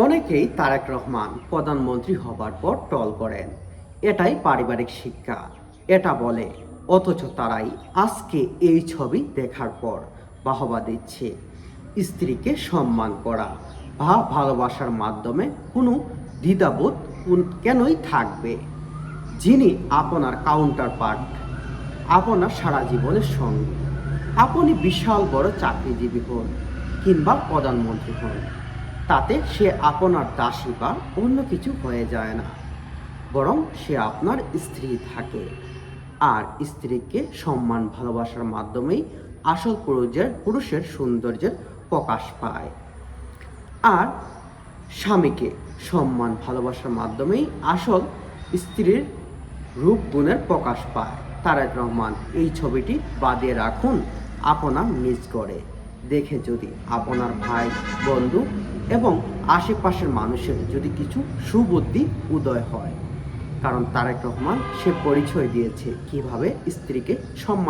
অনেকেই তারেক রহমান প্রধানমন্ত্রী হবার পর ট্রল করেন, এটাই পারিবারিক শিক্ষা, এটা বলে। অথচ তারাই আজকে এই ছবি দেখার পর বাহবা দিচ্ছে। স্ত্রীকে সম্মান করা বা ভালোবাসার মাধ্যমে কোনো দ্বিধাবোধ কেনই থাকবে? যিনি আপনার কাউন্টার পার্ট, আপনার সারা জীবনের সঙ্গী, আপনি বিশাল বড় চাকরিজীবী হন কিংবা প্রধানমন্ত্রী হন, তাতে সে আপনার দাসী বা অন্য কিছু হয়ে যায় না, বরং সে আপনার স্ত্রী থাকে। আর স্ত্রীকে সম্মান ভালোবাসার মাধ্যমেই আসল পুরুষের সৌন্দর্যের প্রকাশ পায়। আর স্বামীকে সম্মান ভালোবাসার মাধ্যমেই আসল স্ত্রীর রূপ গুণের প্রকাশ পায়। তারেক রহমান এই ছবিটি বাদিয়ে রাখুন আপনার নিজ করে, দেখে যদি আপনার ভাই, বন্ধু এবং আশেপাশের মানুষের যদি কিছু সুবুদ্ধি উদয় হয়। কারণ তারেক রহমান সে পরিচয় দিয়েছে কিভাবে স্ত্রীকে সম্মান